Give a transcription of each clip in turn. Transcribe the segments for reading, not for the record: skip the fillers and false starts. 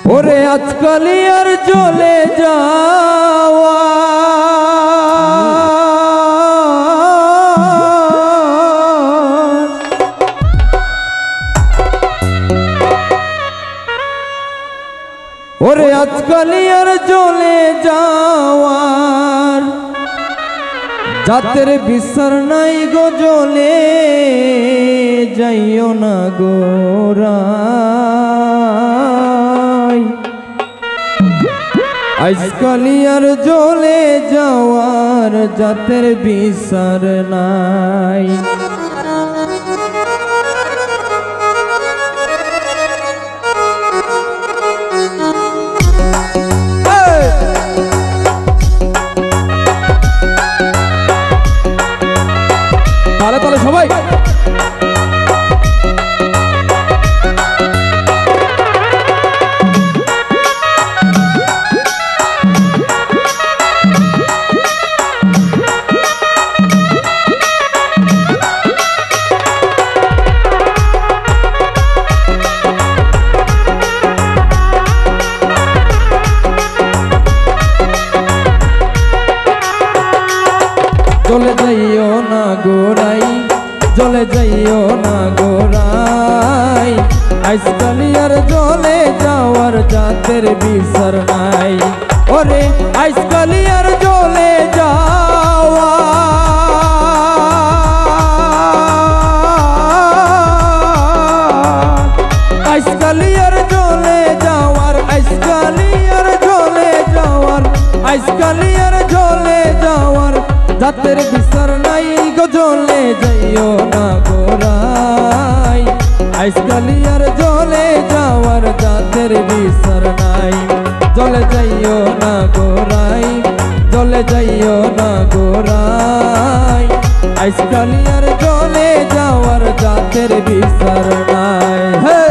ওরে আজকালি আর চলে যাওয়া ওরে আজকালি আর চলে যাওয়ার জাতের বিচার নাই গো জ্বলে যাইও না গোরাই আজকালি আর জ্বলে যাওয়ার জাতের বিচার নাই তাহলে তাহলে সবাই চলে যাইও না গোরাই চলে যাইও না গোরাই আজকালি আর চলে যাওয়ার জাতের বিচার নাই ওরে আজকালি আর চলে যাওয়া আজকালি আর চলে যাওয়ার আজকালি আর চলে যাওয়ার আজকালি আর চলে যাওয়ার জাতের বিচার নাই গো জ্বলে যাইও না গোরাই আজকালি আর জ্বলে যাওয়ার জাতের বিচার নাই জ্বলে যাইও না গোরাই জ্বলে যাইও না গোরাই আজকালি আর জ্বলে যাওয়ার জাতের বিচার নাই হে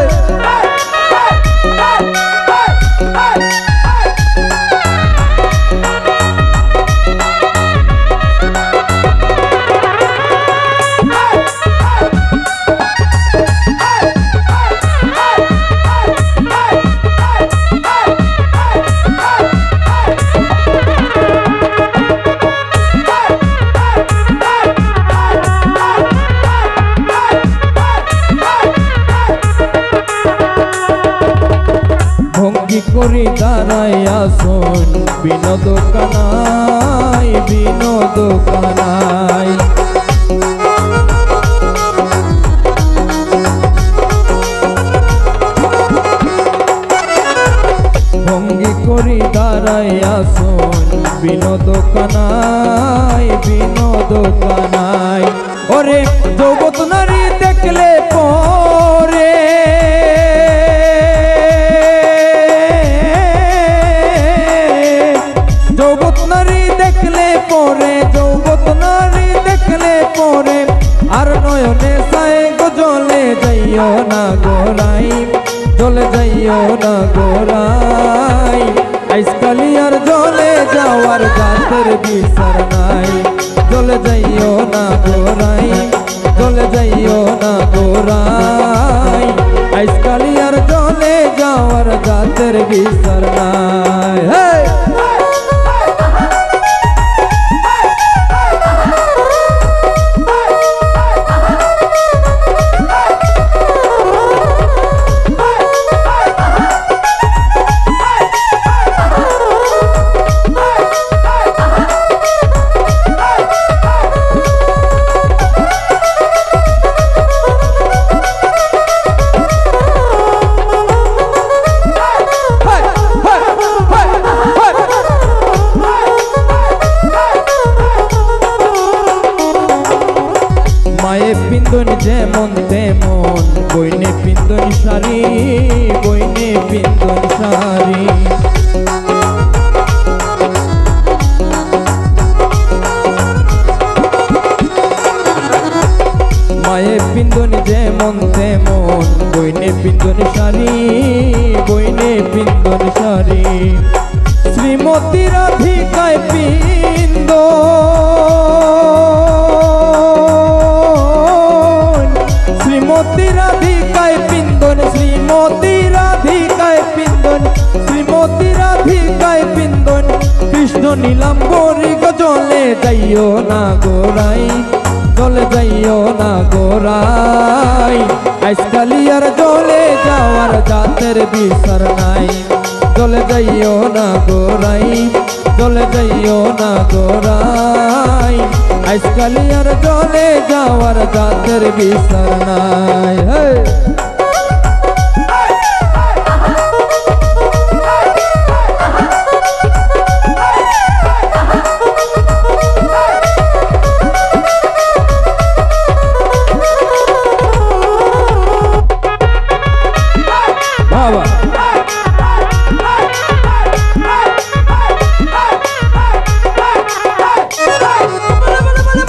ভঙ্গি করি দাঁড়াইয়া শোন বিনোদ কানাই বিনোদ কানাই ভঙ্গি করি দাঁড়াইয়া শোন বিনোদ কানাই বিনোদ কানাই ওরে জগৎ নারী দেখলে পরে জগৎ নারী দেখলে পরে জগৎ নারী দেখলে পরে আর নয়নে সায় গো জ্বলে যাইও না গোরাই জ্বলে যাইও না গোরাই আজকালি আর জ্বলে যাওয়ার জাতের বিচার নাই জ্বলে যাইও না গোরাই জ্বলে যাইও না গোরাই আজকালি আর জ্বলে যাওয়ার জাতের বিচার নাই হে মায়ে পিন্দন যেমন তেমন বইনে পিন্দন শাড়ি বইনে পিন্দন শাড়ি মায়ে পিন্দন যেমন তেমন বইনে পিন্দন শাড়ি বইনে পিন্দন শাড়ি শ্রীমতী রাধিকায় পিন্দ শ্রীমতী রাধিকায় পিন্দন শ্রীমতী রাধিকায় পিন্দন নিলাম বরি গজলে যাইও না গোরাই জলে যাইও না গোরাই আজকালি আর জলে যাওয়ার জাতের বিচার নাই জলে যাইও না গোরাই জলে যাইও না গোরাই আজকালি আর জলে যাওয়ার জাতের বিচার নাই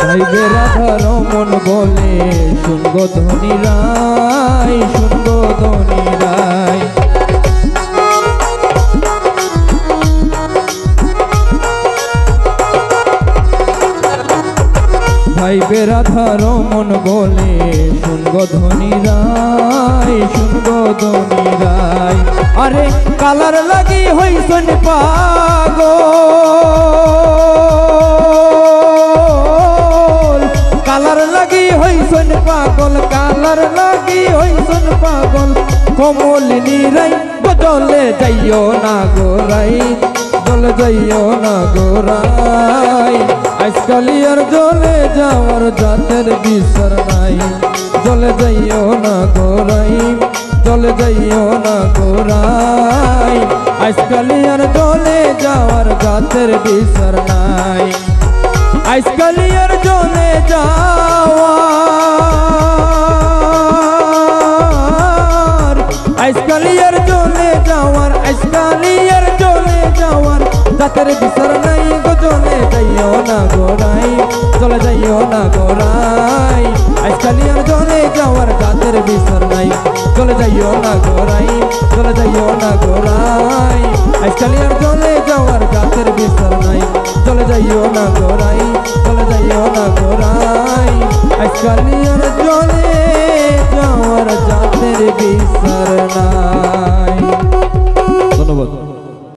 ভাইবে রাধার মন বলে শুনগো ধনী রায় শুনগো ধনী রায় ভাইবে রাধার মন বলে শুনগো ধনী রায় শুনগো ধনী রায় আরে কালার লাগি হইছন পাগল কালার লাগি হইছন পাগল কালার লাগি হইছন পাগল কমলিনী রাই বদলে যাইও না গোরাই জলে যাইও না গোরাই আজকালি আর জলে যাওয়ার জাতের বিচার নাই জলে যাইও না গোরাই জলে যাইও না গোরাই আজকালি আর জলে যাওয়ার জাতের বিচার নাই আজকালি আর জলে যাওয়ার আজকালি আর জলে যাওয়ার আজকালি আর জলে যাওয়ার জাতের বিচার নাই গো জলে যাইও না গোরাই জলে যাইও না গোরাই আজকালি আর জলে যাওয়ার জাতের বিচার নাই জলে যাইও না গোরাই জলে যাইও না গোরাই আজকালি আর জলে যাওয়ার জাতের বিচার নাই জলে যাইও না গোরাই জলে যাইও না গোরাই আজকালি আর জলে যাওয়ার জাতের বিচার নাই।